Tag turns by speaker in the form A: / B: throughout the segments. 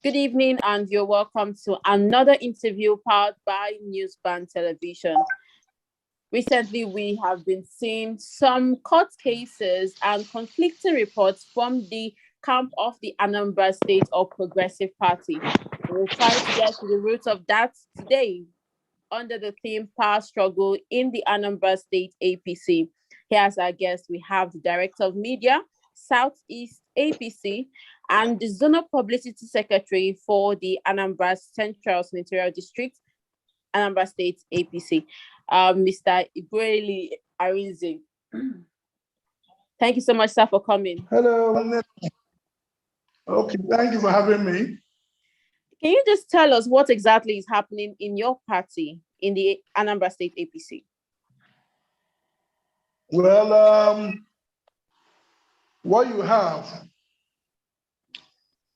A: Good evening, and you're welcome to another interview powered by News.Band Television. Recently, we have been seeing some court cases and conflicting reports from the camp of the Anambra State or Progressive Party. We'll try to get to the root of that today under the theme Power Struggle in the Anambra State APC. Here as our guest, we have the Director of Media, Southeast APC, and the Zonal Publicity Secretary for the Anambra Central Senatorial District, Anambra State APC, Mr. Ibrahim Arinze. Thank you so much, sir, for coming.
B: Hello. Okay, thank you for having me.
A: Can you just tell us what exactly is happening in your party in the Anambra State APC?
B: Well, what you have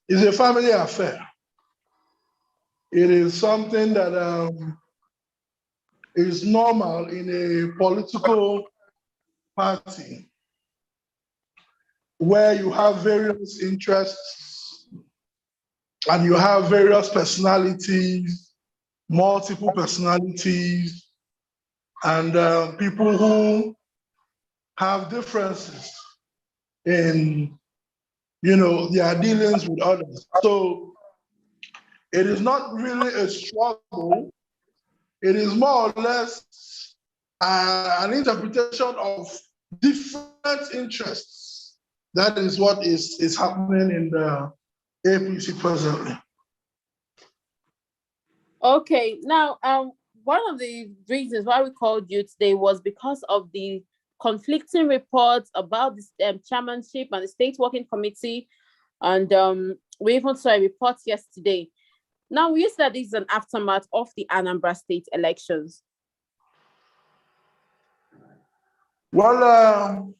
B: is a family affair. It is something that is normal in a political party where you have various interests and you have various personalities, multiple personalities, and people who have differences in, their dealings with others. So it is not really a struggle. It is more or less an interpretation of different interests. That is what is happening in the APC presently.
A: Okay, now one of the reasons why we called you today was because of the conflicting reports about the chairmanship and the state working committee, and we even saw a report yesterday. Now, we use that this is an aftermath of the Anambra State elections.
B: Well,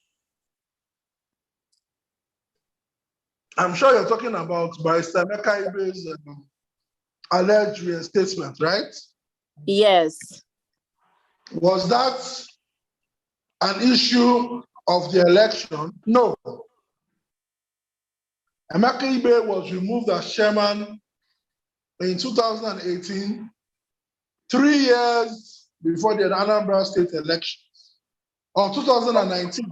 B: I'm sure you're talking about Barrister Emeka Ibe's alleged reinstatement, right?
A: Yes.
B: Was that an issue of the election? No. Emeka Ibe was removed as chairman in 2018, 3 years before the Anambra State elections, or 2019,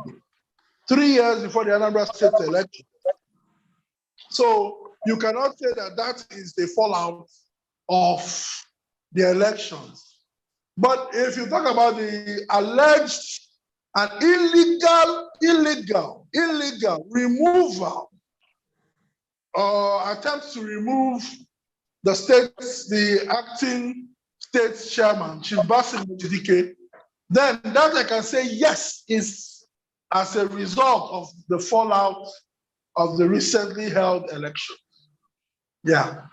B: 3 years before the Anambra State election. So you cannot say that that is the fallout of the elections. But if you talk about the alleged and illegal removal or attempt to remove the acting state chairman, Chief Bassem Mutidike, then that I can say yes is as a result of the fallout of the recently held election. Yeah.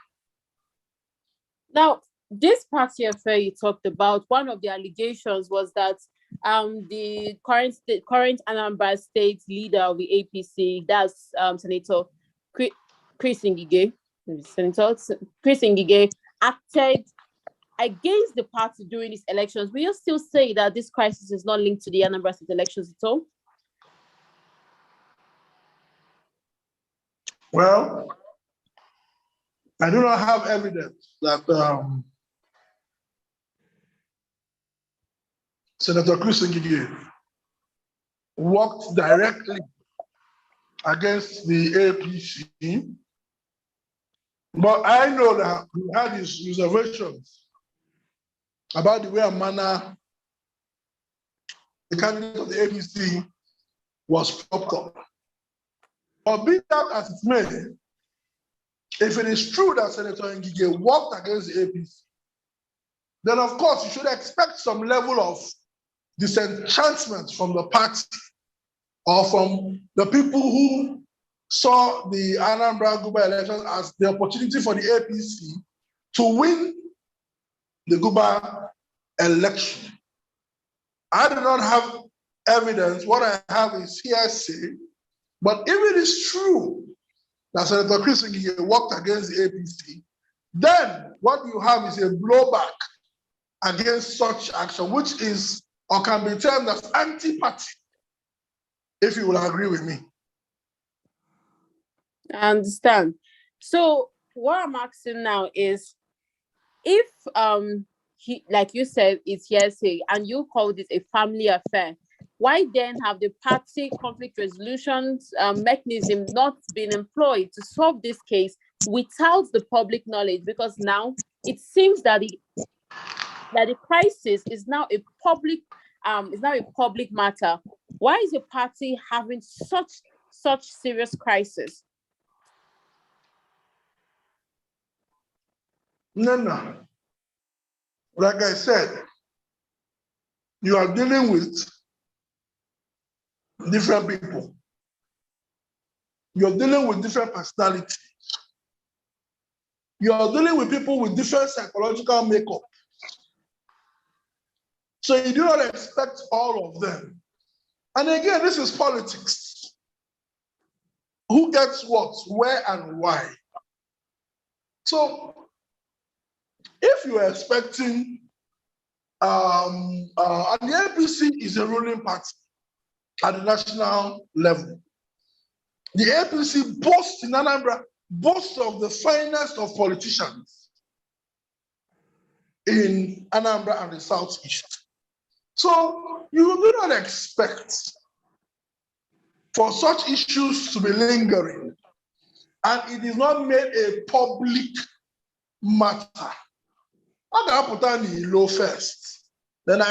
A: Now, this party affair you talked about, one of the allegations was that the current Anambra State leader of the APC, that's Senator Chris Ngige, acted against the party during these elections. Will you still say that this crisis is not linked to the Anambra State elections at all?
B: Well, I do not have evidence that Senator Chris Ngige worked directly against the APC, but I know that he had his reservations about the way and manner the candidate of the APC was propped up. But be that as it may, if it is true that Senator Ngige worked against the APC, then of course you should expect some level of disenchantment from the party or from the people who saw the Anambra Guba elections as the opportunity for the APC to win the Guba election. I do not have evidence. What I have is hearsay. But if it is true that Senator Chris Ngige worked against the APC, then what you have is a blowback against such action, which is or can be termed as anti-party, if you will agree with me.
A: I understand. So what I'm asking now is, if he, like you said, it's hearsay and you called it a family affair, why then have the party conflict resolutions mechanism not been employed to solve this case without the public knowledge? Because now it seems that the crisis is now a public matter. Why is the party having such serious crisis?
B: No. Like I said, you are dealing with different people. You're dealing with different personalities. You're dealing with people with different psychological makeup. So you do not expect all of them. And again, this is politics. Who gets what, where, and why? So if you are expecting, and the APC is a ruling party at the national level. The APC boasts in Anambra, boasts of the finest of politicians in Anambra and the Southeast. So you do not expect for such issues to be lingering, and it is not made a public matter. I got put on the low first. Then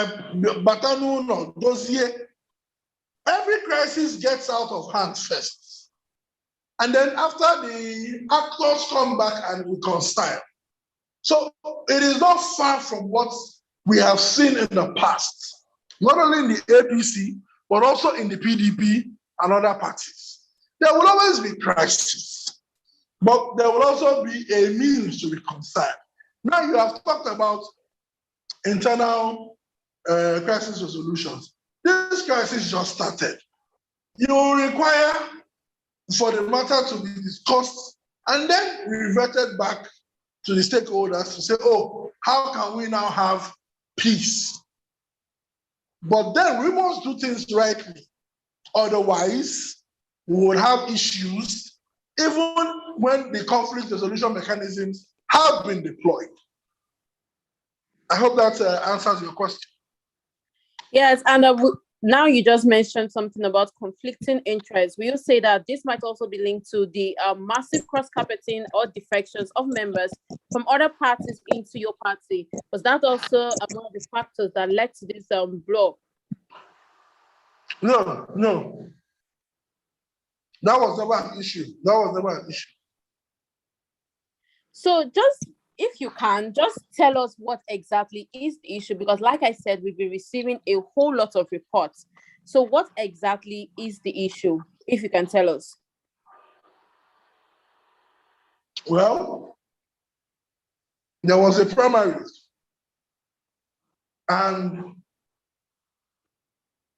B: every crisis gets out of hand first. And then after the actors come back and reconcile. So it is not far from what we have seen in the past, not only in the APC, but also in the PDP and other parties. There will always be crises, but there will also be a means to reconcile. Now you have talked about internal crisis resolutions. This crisis just started. You will require for the matter to be discussed and then reverted back to the stakeholders to say, oh, how can we now have peace? But then we must do things rightly. Otherwise, we would have issues even when the conflict resolution mechanisms have been deployed. I hope that answers your question.
A: Yes, and now you just mentioned something about conflicting interests. Will you say that this might also be linked to the massive cross-carpeting or defections of members from other parties into your party? Was that also one of the factors that led to this blow?
B: No. That was never an issue.
A: So just, if you can, just tell us what exactly is the issue, because like I said, we've been receiving a whole lot of reports. So what exactly is the issue, if you can tell us?
B: Well, there was a primary, and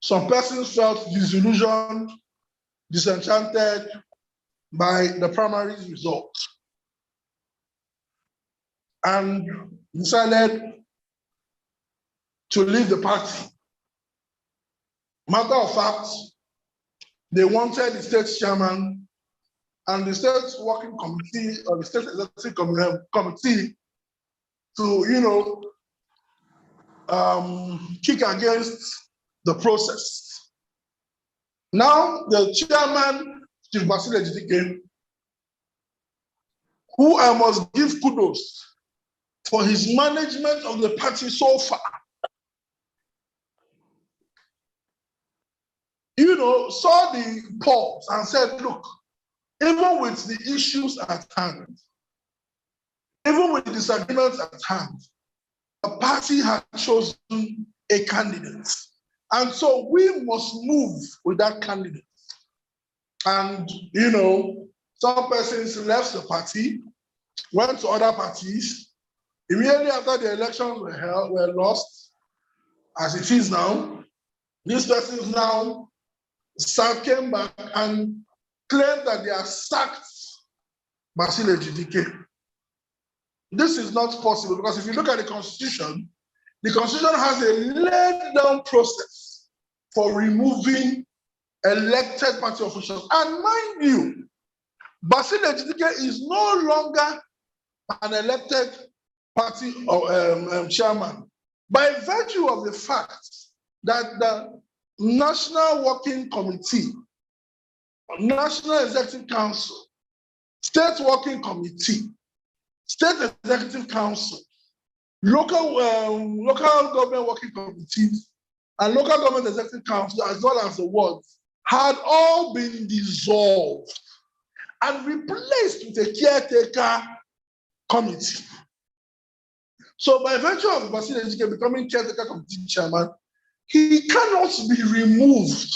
B: some persons felt disillusioned, disenchanted by the primary results, and decided to leave the party. Matter of fact, they wanted the state chairman and the state working committee or the state executive committee to, kick against the process. Now, the chairman, Chief Basil Ejidike, who I must give kudos for his management of the party so far, saw the polls and said, look, even with the issues at hand, even with the disagreements at hand, the party has chosen a candidate. And so we must move with that candidate. And, some persons left the party, went to other parties. Immediately after the elections were lost, as it is now, these persons now came back and claimed that they have sacked Basil Ejidike. This is not possible because if you look at the Constitution has a laid-down process for removing elected party officials. And mind you, Basil Ejidike is no longer an elected party chairman by virtue of the fact that the National Working Committee, National Executive Council, State Working Committee, State Executive Council, local government working committees, and local government executive council, as well as the wards, had all been dissolved and replaced with a caretaker committee. So by virtue of Basil Ejike becoming caretaker committee chairman, he cannot be removed,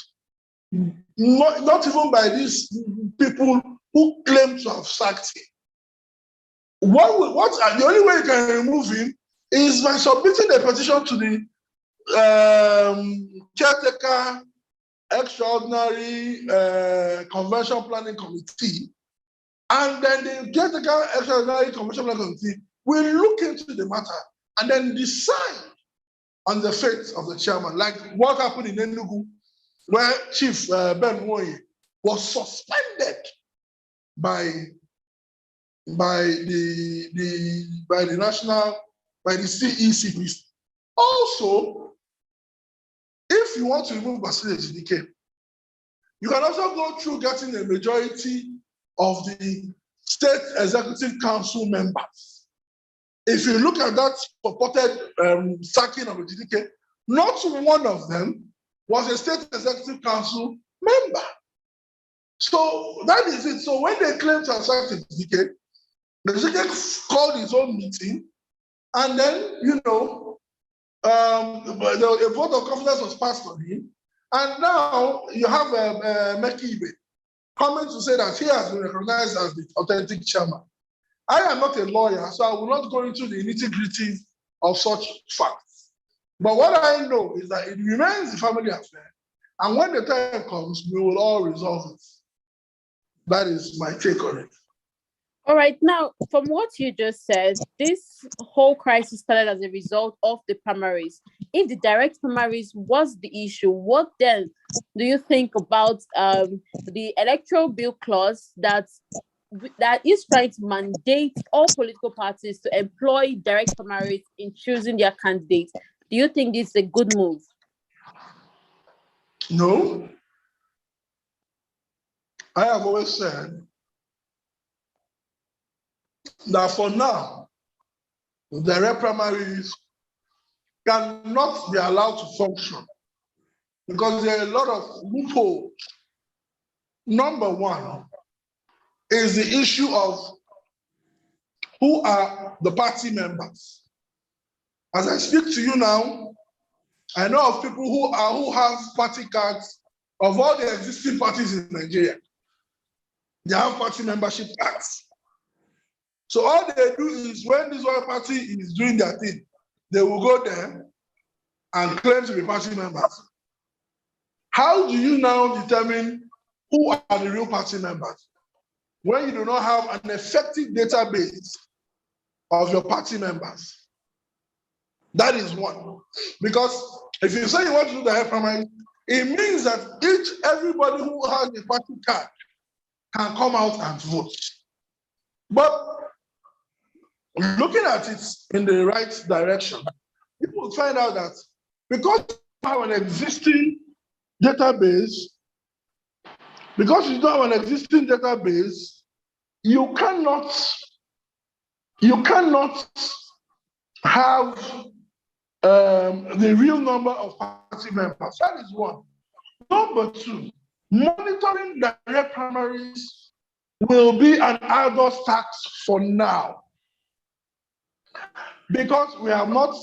B: not even by these people who claim to have sacked him. The only way you can remove him is by submitting a petition to the caretaker extraordinary convention planning committee, and then the caretaker extraordinary convention planning committee will look into the matter and then decide on the fate of the chairman, like what happened in Enugu, where Chief Ben Nwoye was suspended by the CECPC. Also, if you want to remove Basil Ejike, you can also go through getting a majority of the State Executive Council members. If you look at that purported sacking of Ejike, not one of them was a State Executive Council member. So that is it. So when they claim to have sacked Ejike called his own meeting, and then, a vote of confidence was passed on him. And now you have Meki Ibe coming to say that he has been recognized as the authentic chairman. I am not a lawyer, so I will not go into the nitty-gritty of such facts. But what I know is that it remains a family affair. And when the time comes, we will all resolve it. That is my take on it.
A: All right. Now, from what you just said, this whole crisis started as a result of the primaries. If the direct primaries was the issue, what then do you think about the electoral bill clause that is trying to mandate all political parties to employ direct primaries in choosing their candidates? Do you think this is a good move?
B: No. I have always said that for now, direct primaries cannot be allowed to function because there are a lot of loopholes. Number one is the issue of who are the party members. As I speak to you now, I know of people who have party cards of all the existing parties in Nigeria. They have party membership cards. So all they do is when this one party is doing their thing, they will go there and claim to be party members. How do you now determine who are the real party members when you do not have an effective database of your party members? That is one. Because if you say you want to do the primary, it means that everybody who has a party card can come out and vote. But looking at it in the right direction, people will find out that because you have an existing database, you cannot have the real number of party members. That is one. Number two, monitoring direct primaries will be an arduous task for now, because we are not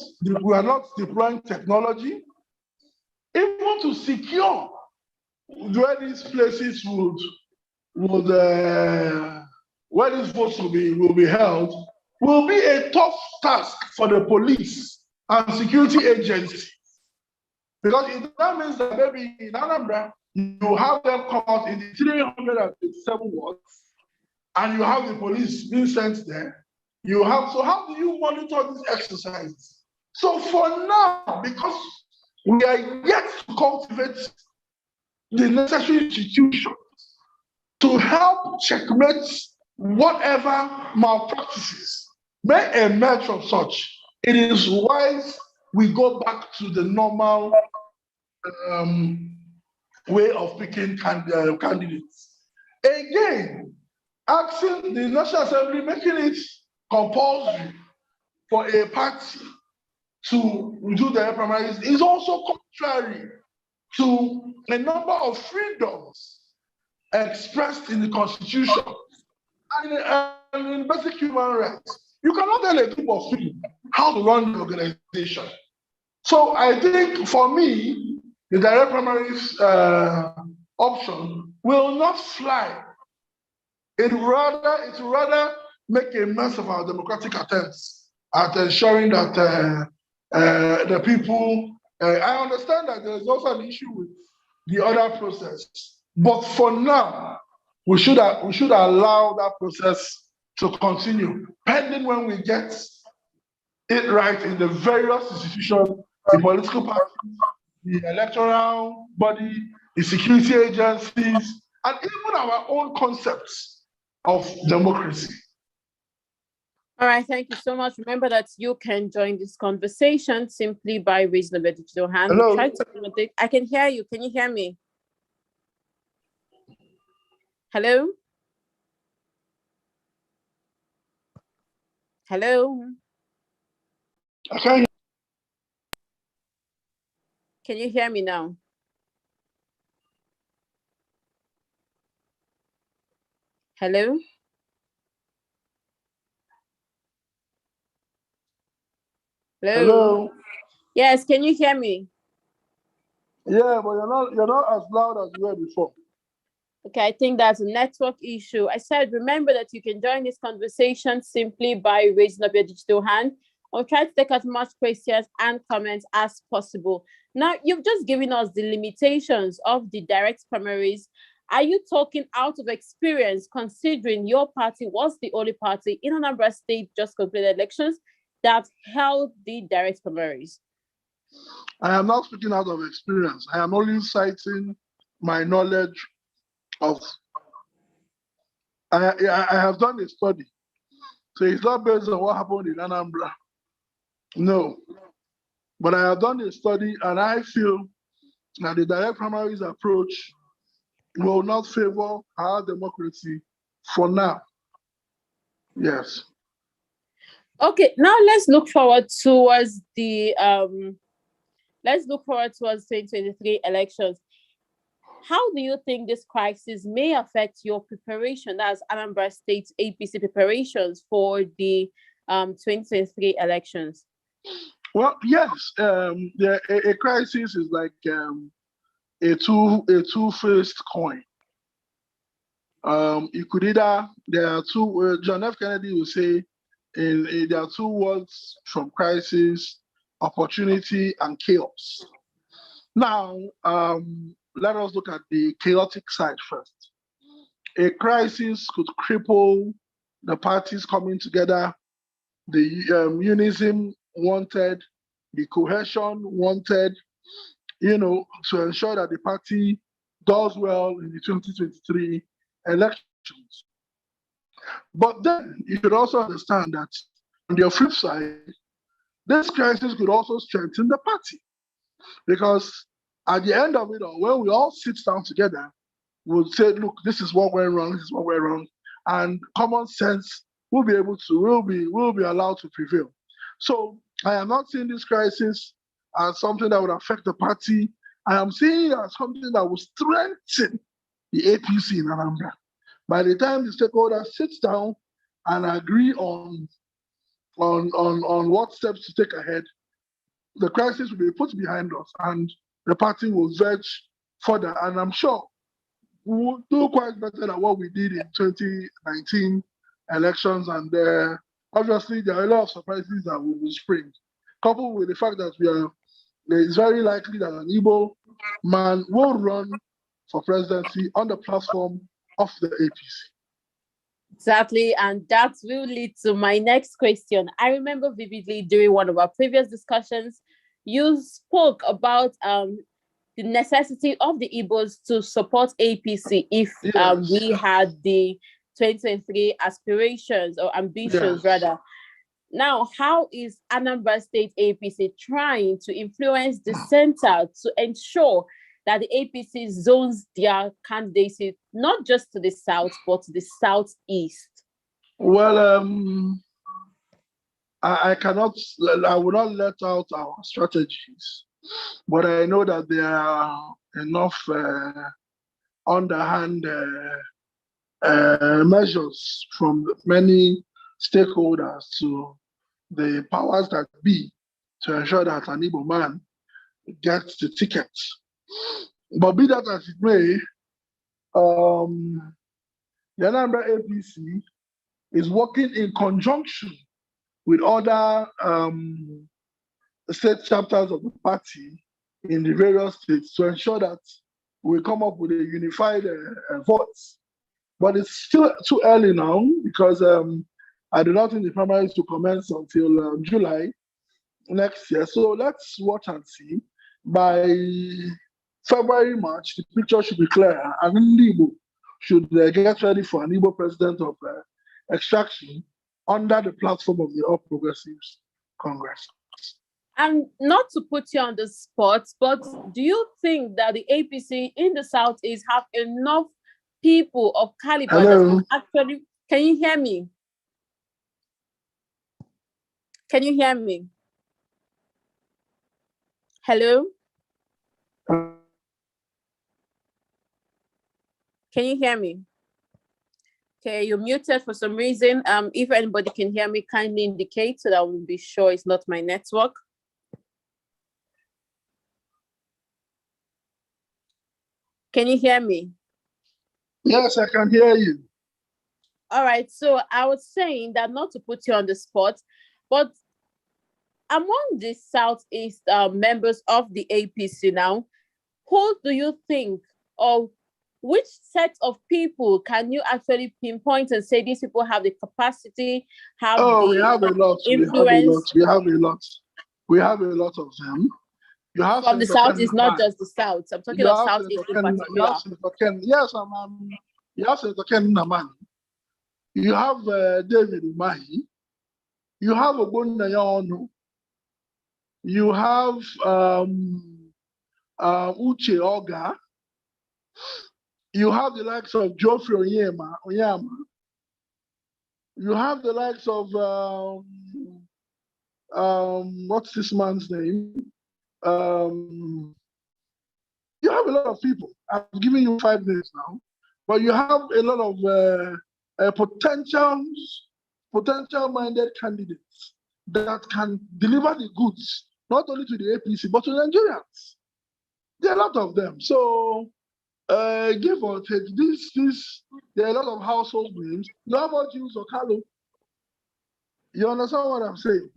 B: deploying technology, even to secure where these places where these votes will be held, will be a tough task for the police and security agencies. Because that means that maybe in Anambra, you have them come out in the 307 wards, and you have the police being sent there. So how do you monitor these exercises? So for now, because we are yet to cultivate the necessary institutions to help checkmate whatever malpractices may emerge from such, it is wise we go back to the normal way of picking candidates. Again, asking the National Assembly, making it compulsory for a party to do their primaries is also contrary to a number of freedoms expressed in the Constitution and in basic human rights. You cannot tell a group of people how to run the organization. So I think for me, the direct primaries option will not fly. It will rather make a mess of our democratic attempts at ensuring that the people. I understand that there is also an issue with the other process, but for now, we should allow that process to continue, pending when we get it right in the various institutions, the political parties, the electoral body, the security agencies, and even our own concepts of democracy.
A: All right, thank you so much. Remember that you can join this conversation simply by raising a digital hand.
B: Hello?
A: I can hear you. Can you hear me? Hello? Hello?
B: Okay.
A: Can you hear me now? Hello?
B: Hello?
A: Yes, can you hear me?
B: Yeah, but you're not as loud as you were before.
A: Okay, I think that's a network issue. I said, remember that you can join this conversation simply by raising up your digital hand. I'll try to take as much questions and comments as possible. Now, you've just given us the limitations of the direct primaries. Are you talking out of experience, considering your party was the only party in Anambra State just completed elections that held the direct primaries?
B: I am not speaking out of experience. I am only citing my knowledge of. I have done a study, so it's not based on what happened in Anambra. No, but I have done a study, and I feel that the direct primaries approach will not favor our democracy for now. Yes.
A: Okay, now let's look forward towards the 2023 elections. How do you think this crisis may affect your preparation as Anambra State APC preparations for the 2023 elections?
B: Well, yes. A crisis is like a two-faced coin. You could either, there are two. John F. Kennedy will say, there are two words from crisis: opportunity and chaos. Now, let us look at the chaotic side first. A crisis could cripple the parties coming together, the unison wanted, the cohesion wanted, to ensure that the party does well in the 2023 elections. But then you should also understand that on the flip side, this crisis could also strengthen the party, because at the end of it all, when we all sit down together, we'll say, look, this is what went wrong, this is what went wrong, and common sense will be allowed to prevail. So I am not seeing this crisis as something that would affect the party. I am seeing it as something that will strengthen the APC in Anambra. By the time the stakeholders sit down and agree on what steps to take ahead, the crisis will be put behind us and the party will verge further. And I'm sure we will do quite better than what we did in 2019 elections. And obviously, there are a lot of surprises that will spring, coupled with the fact that it's very likely that an Igbo man will run for presidency on the platform of the APC.
A: Exactly, and that will lead to my next question. I remember vividly during one of our previous discussions, you spoke about the necessity of the Igbos to support APC if we had the 2023 aspirations or ambitions, rather. Now, how is Anambra State APC trying to influence the center to ensure that the APC zones their candidacy not just to the south, but to the southeast?
B: Well, I will not let out our strategies, but I know that there are enough underhand measures from many stakeholders to the powers that be to ensure that an Igbo man gets the ticket. But be that as it may, the Anambra APC is working in conjunction with other state chapters of the party in the various states to ensure that we come up with a unified voice. But it's still too early now because I do not think the primaries will commence until July next year. So let's watch and see. By February, March, the picture should be clear, and Igbo should get ready for an Igbo president of extraction under the platform of the All Progressives Congress.
A: And not to put you on the spot, but do you think that the APC in the Southeast have enough people of caliber that actually... Can you hear me? Can you hear me? Hello? Can you hear me? Okay, you're muted for some reason. If anybody can hear me, kindly indicate so that I will be sure it's not my network. Can you hear me?
B: Yes, I can hear you.
A: All right, so I was saying that not to put you on the spot, but among the Southeast members of the APC now, who do you think, or which set of people can you actually pinpoint and say these people have the capacity, have
B: we have a lot.
A: influence?
B: We have a lot of them. You have
A: from the Southeast, not just the South. I'm talking of Southeast in particular.
B: Yes, you have Senator Ken Naman. You have David Umahi. You have Ogbonnaya Onu. You have Uche Oga. You have the likes of Geoffrey Onyema. You have the likes of what's this man's name? You have a lot of people. I'm giving you 5 names now, but you have a lot of potential-minded candidates that can deliver the goods not only to the APC but to Nigerians. There are a lot of them. So, give or take, there are a lot of household names. You have Jules Okalo. You understand what I'm saying?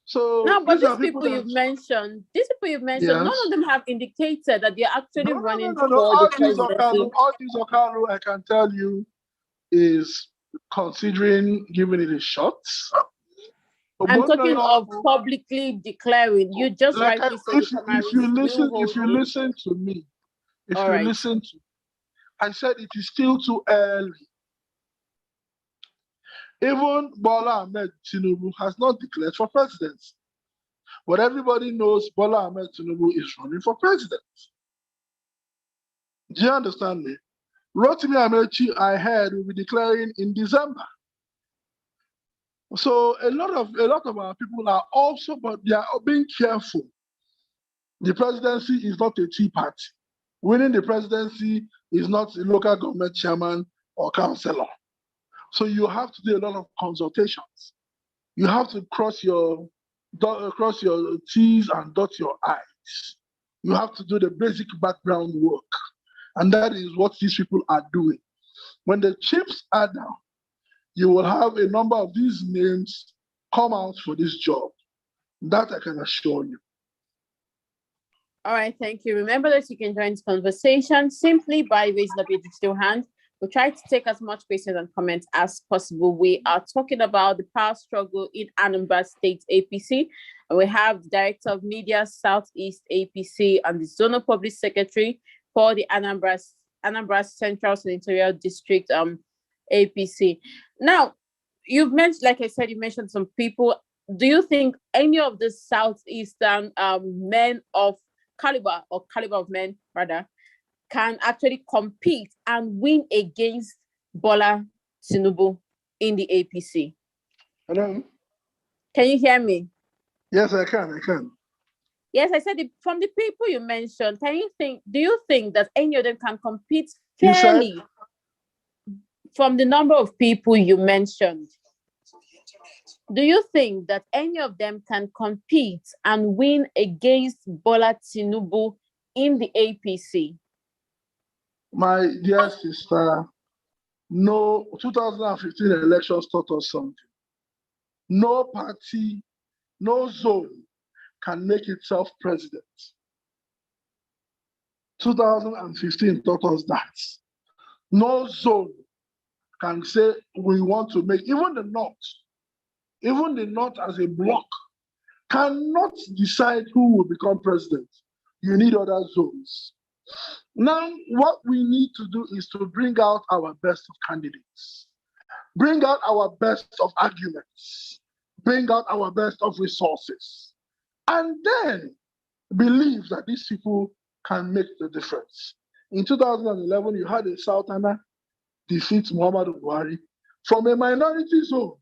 B: So
A: no, but these people you've mentioned, yes, none of them have indicated that they're actually running for the presidency.
B: All these Okalo, I can tell you, is considering giving it a shot.
A: I'm talking of publicly declaring. You just rightly said
B: if you listen to me, I said it is still too early. Even Bola Ahmed Tinubu has not declared for president. But everybody knows Bola Ahmed Tinubu is running for president. Do you understand me? Rotimi Amechi, I heard, will be declaring in December. So a lot of our people are also, but they are being careful. The presidency is not a tea party. Winning the presidency is not a local government chairman or councillor. So you have to do a lot of consultations. You have to cross your T's and dot your I's. You have to do the basic background work. And that is what these people are doing. When the chips are down, you will have a number of these names come out for this job. That I can assure you.
A: All right, thank you. Remember that you can join this conversation simply by raising up your digital hand. We'll try to take as much questions and comments as possible. We are talking about the power struggle in Anambra State APC. And we have the Director of Media, Southeast APC, and the Zonal Public Secretary for the Anambra Central Senatorial District APC. Now, you've mentioned, like I said, you mentioned some people. Do you think any of the southeastern men of caliber of men rather can actually compete and win against Bola Tinubu in the APC?
B: Hello?
A: Can you hear me?
B: Yes, I can.
A: Yes, I said from the people you mentioned, do you think that any of them can compete
B: You said?
A: fairly from the number of people you mentioned? Do you think that any of them can compete and win against Bola Tinubu in the APC?
B: My dear sister, no, 2015 elections taught us something. No party, no zone can make itself president. 2015 taught us that. No zone can say we want to make, even the North as a bloc cannot decide who will become president. You need other zones. Now, what we need to do is to bring out our best of candidates, bring out our best of arguments, bring out our best of resources, and then believe that these people can make the difference. In 2011, you had a Southerner defeat Muhammadu Buhari from a minority zone.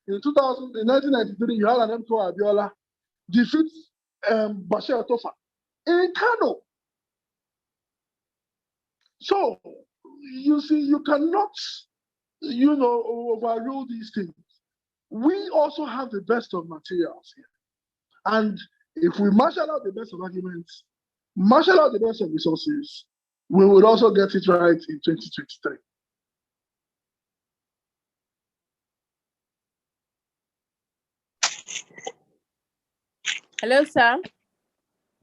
B: In 1993, you had an M2 Abiola defeat Bashir Tofa in Kano. So, you see, you cannot, overrule these things. We also have the best of materials here. And if we marshal out the best of arguments, marshal out the best of resources, we would also get it right in 2023.
A: Hello, sir.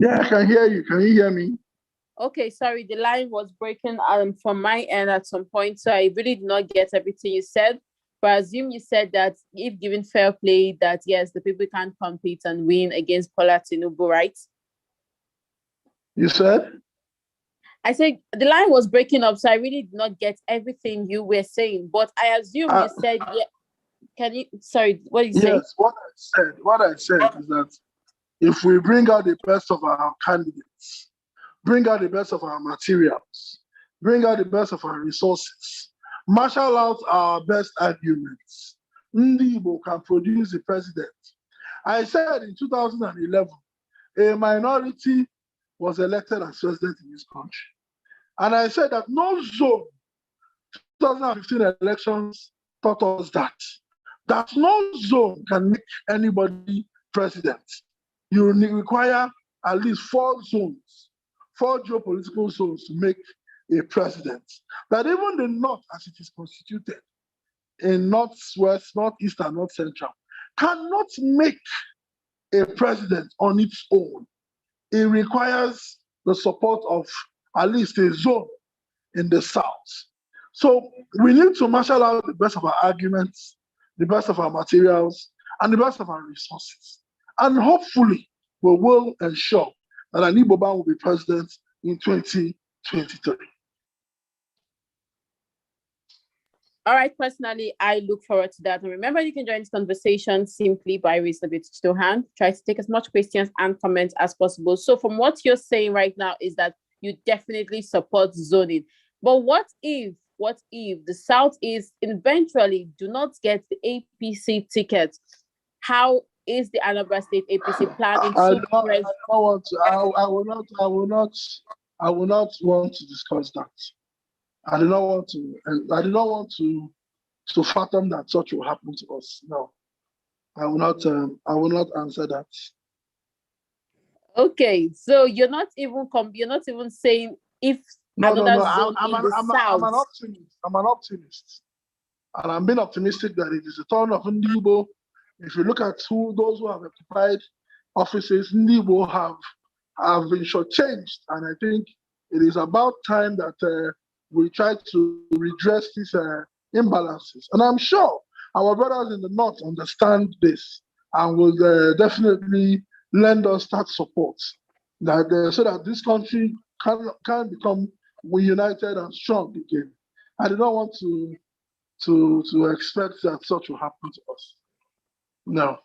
B: Yeah, I can hear you. Can you hear me?
A: Okay, sorry, the line was breaking from my end at some point, so I really did not get everything you said. But I assume you said that if given fair play, that yes, the people can compete and win against Bola Tinubu, right?
B: You said?
A: I said the line was breaking up, so I really did not get everything you were saying. But I assume you said, yeah. Can you? Sorry, what did you say?
B: Yes, what I said is that if we bring out the best of our candidates, bring out the best of our materials, bring out the best of our resources, marshal out our best arguments, Ndi Igbo can produce the president. I said in 2011, a minority was elected as president in this country. And I said that no zone, 2015 elections taught us that no zone can make anybody president. You require at least 4 zones, 4 geopolitical zones to make a president. That even the North, as it is constituted, in Northwest, Northeast, and North Central, cannot make a president on its own. It requires the support of at least a zone in the South. So we need to marshal out the best of our arguments, the best of our materials, and the best of our resources. And hopefully, we will ensure that an Igbo man will be president in 2023.
A: All right, personally, I look forward to that. And remember, you can join this conversation simply by raising a digital hand. Try to take as much questions and comments as possible. So from what you're saying right now is that you definitely support zoning. But what if the Southeast eventually do not get the APC ticket? How is the Anambra State APC planning to press?
B: I will not want to discuss that. I do not want to fathom that such will happen to us. No, I will not answer that.
A: Okay, so you're not even saying if another zone in the south.
B: I'm an optimist, and I'm being optimistic that it is a turn of Ndi Igbo. If you look at those who have occupied offices, Ndi Igbo have been shortchanged, and I think it is about time that we try to redress these imbalances. And I'm sure our brothers in the North understand this and will definitely lend us that support so that this country can become united and strong again. I do not want to expect that such will happen to us. No.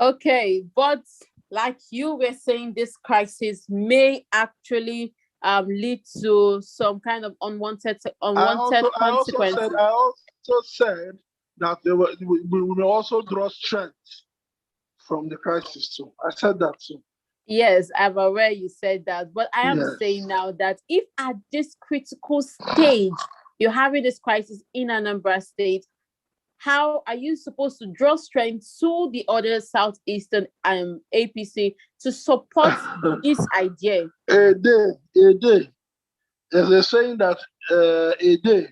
A: Okay, but like you were saying, this crisis may actually lead to some kind of unwanted consequences.
B: I also said that we may also draw strength from the crisis too. I said that too.
A: Yes, I'm aware you said that, but I am saying now that if at this critical stage you're having this crisis in Anambra State, how are you supposed to draw strength to the other Southeastern APC to support this idea?
B: A day. There's a saying that a day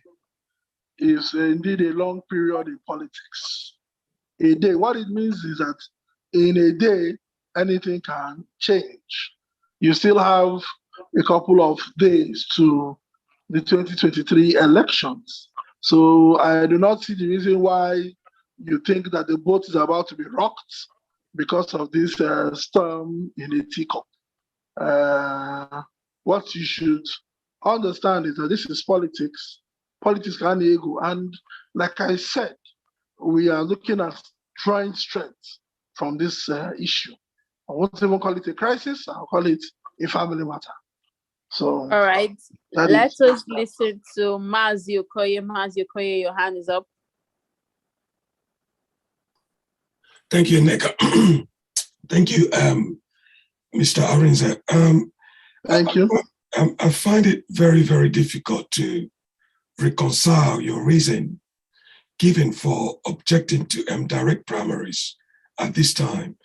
B: is indeed a long period in politics. A day. What it means is that in a day, anything can change. You still have a couple of days to the 2023 elections. So I do not see the reason why you think that the boat is about to be rocked because of this storm in a teacup. What you should understand is that this is politics. Politics can ego. And like I said, we are looking at drawing strength from this issue. I won't even call it a crisis, I'll call it a family matter. So,
A: all right, let us listen to Mazi Okoye. Mazi Okoye, your hand is up.
C: Thank you, Neka. Thank you, Mr. Arinze.
B: Thank you.
C: I find it very, very difficult to reconcile your reason given for objecting to direct primaries at this time.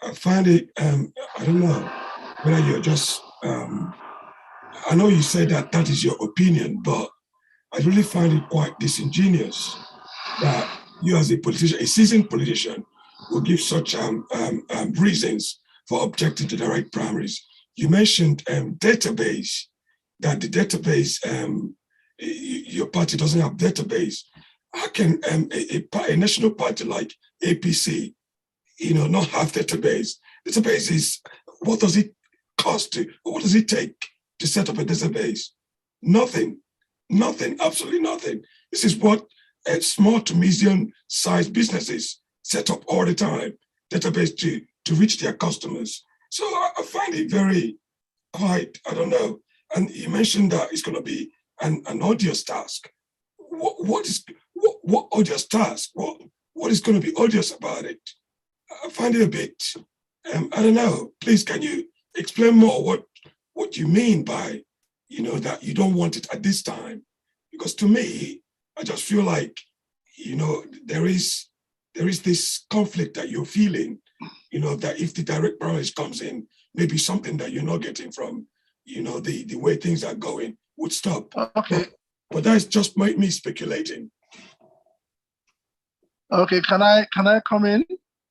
C: I find it, I don't know whether you're just, I know you say that that is your opinion, but I really find it quite disingenuous that you as a politician, a seasoned politician, will give such reasons for objecting to direct primaries. You mentioned database, that the database, your party doesn't have database. How can a national party like APC, not have database? Database is, what does it cost to, what does it take to set up a database? Nothing, absolutely nothing. This is what small to medium sized businesses set up all the time, database to reach their customers. So I find it very quite, I don't know. And you mentioned that it's going to be an odious task. What odious task? What is going to be odious about it? I find it a bit, I don't know. Please, can you explain more what you mean by, that you don't want it at this time? Because to me, I just feel like, there is this conflict that you're feeling, that if the direct primaries comes in, maybe something that you're not getting from, the way things are going would stop.
B: Okay.
C: But that's just me speculating.
B: Okay, can I come in?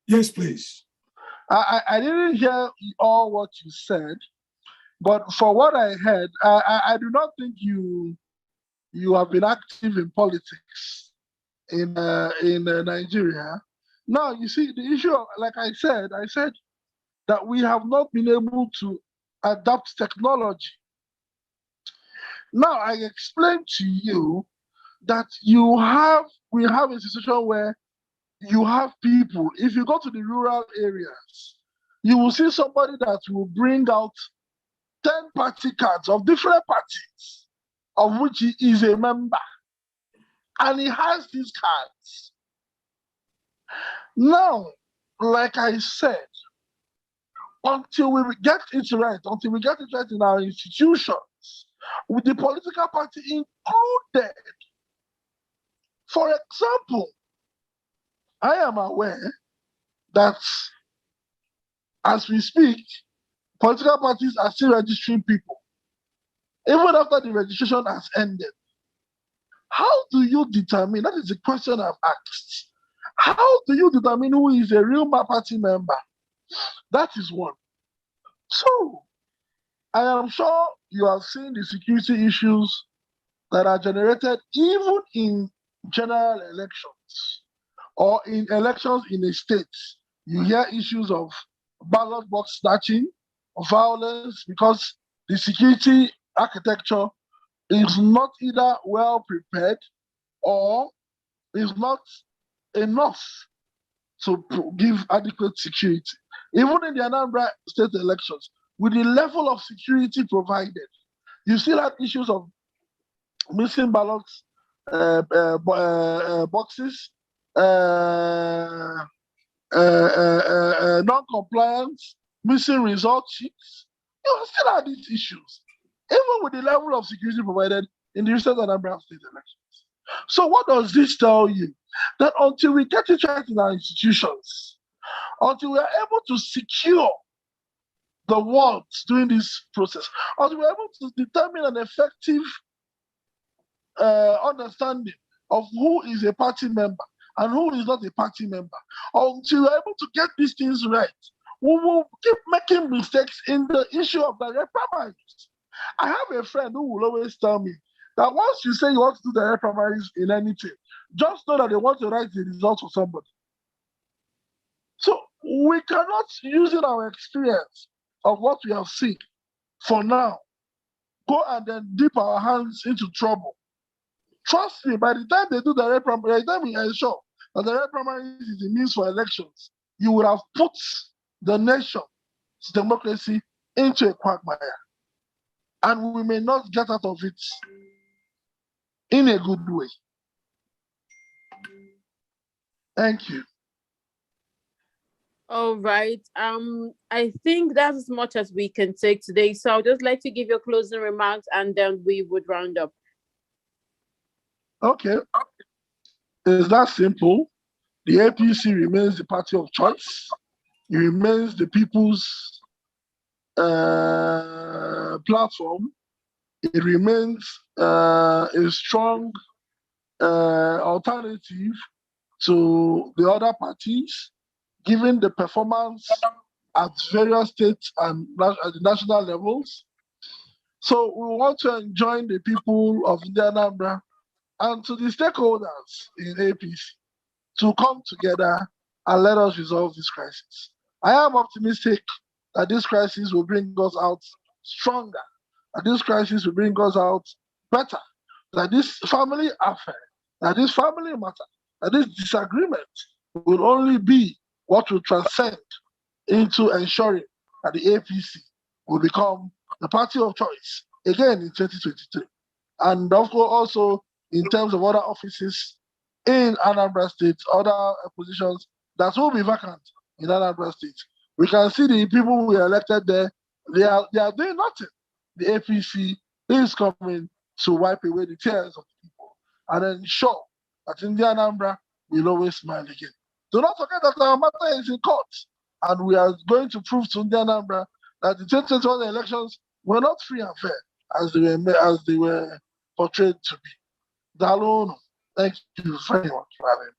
C: Yes, please.
B: I didn't hear all what you said, but for what I heard, I do not think you have been active in politics in Nigeria. Now, you see, the issue, like I said that we have not been able to adapt technology. Now, I explained to you that we have a situation where you have people, if you go to the rural areas, you will see somebody that will bring out 10 party cards of different parties, of which he is a member. And he has these cards. Now, like I said, until we get it right in our institutions, with the political party included. For example, I am aware that as we speak, political parties are still registering people, even after the registration has ended. How do you determine, that is the question I've asked, how do you determine who is a real party member? That is one. Two, I am sure you have seen the security issues that are generated even in general elections or in elections in a state. You hear issues of ballot box snatching, violence, because the security architecture is not either well prepared or is not enough to give adequate security. Even in the Anambra state elections, with the level of security provided, you still had issues of missing ballots, boxes, non-compliance, missing result sheets. You still had these issues, even with the level of security provided in the recent Anambra state elections. So what does this tell you? That until we get it right in our institutions, until we are able to secure the wards during this process, until we are able to determine an effective understanding of who is a party member and who is not a party member, until we are able to get these things right, we will keep making mistakes in the issue of direct primaries. I have a friend who will always tell me that once you say you want to do direct primaries in anything, just know that they want to write the results for somebody. So we cannot, using our experience of what we have seen for now, go and then dip our hands into trouble. Trust me, by the time they do direct primaries, by the time we ensure that direct primaries is the means for elections, you would have put the nation's democracy into a quagmire. And we may not get out of it in a good way. Thank you.
A: All right. I think that's as much as we can take today. So I'd just like to give your closing remarks and then we would round up.
B: Okay. It's that simple. The APC remains the party of choice. It remains the people's platform. It remains a strong alternative to the other parties, given the performance at various states and at the national levels. So we want to enjoin the people of Anambra and to the stakeholders in APC to come together and let us resolve this crisis. I am optimistic that this crisis will bring us out stronger, that this crisis will bring us out better, that this family affair, that this family matter, that this disagreement will only be what will transcend into ensuring that the APC will become the party of choice again in 2023. And of course, also in terms of other offices in Anambra State, other positions that will be vacant in Anambra State. We can see the people we elected there, they are doing nothing. The APC is coming to wipe away the tears of the people and ensure that in the Anambra will always smile again. Do not forget that our matter is in court, and we are going to prove to the Anambra that the 2021 elections were not free and fair as they were portrayed to be. Dalon, thank you very much for having me.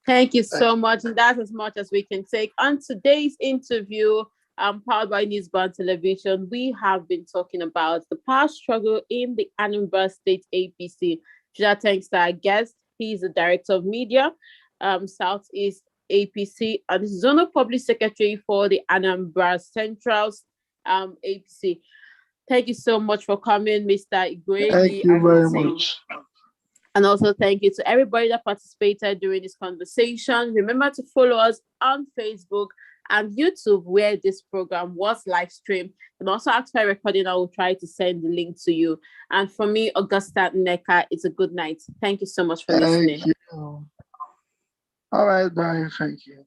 A: Thank you so much. And that's as much as we can take. On today's interview, powered by News.Band Television, we have been talking about the power struggle in the Anambra State APC. Thanks to our guest. He's the Director of Media, Southeast APC, and Zonal Public Secretary for the Anambra Central APC. Thank you so much for coming, Mr. Igwe.
B: Thank you very much.
A: And also thank you to everybody that participated during this conversation. Remember to follow us on Facebook and YouTube, where this program was live streamed. And also after recording, I will try to send the link to you. And for me, Augusta Neka, it's a good night. Thank you so much for listening.
B: Thank you. All right, bye. Thank you.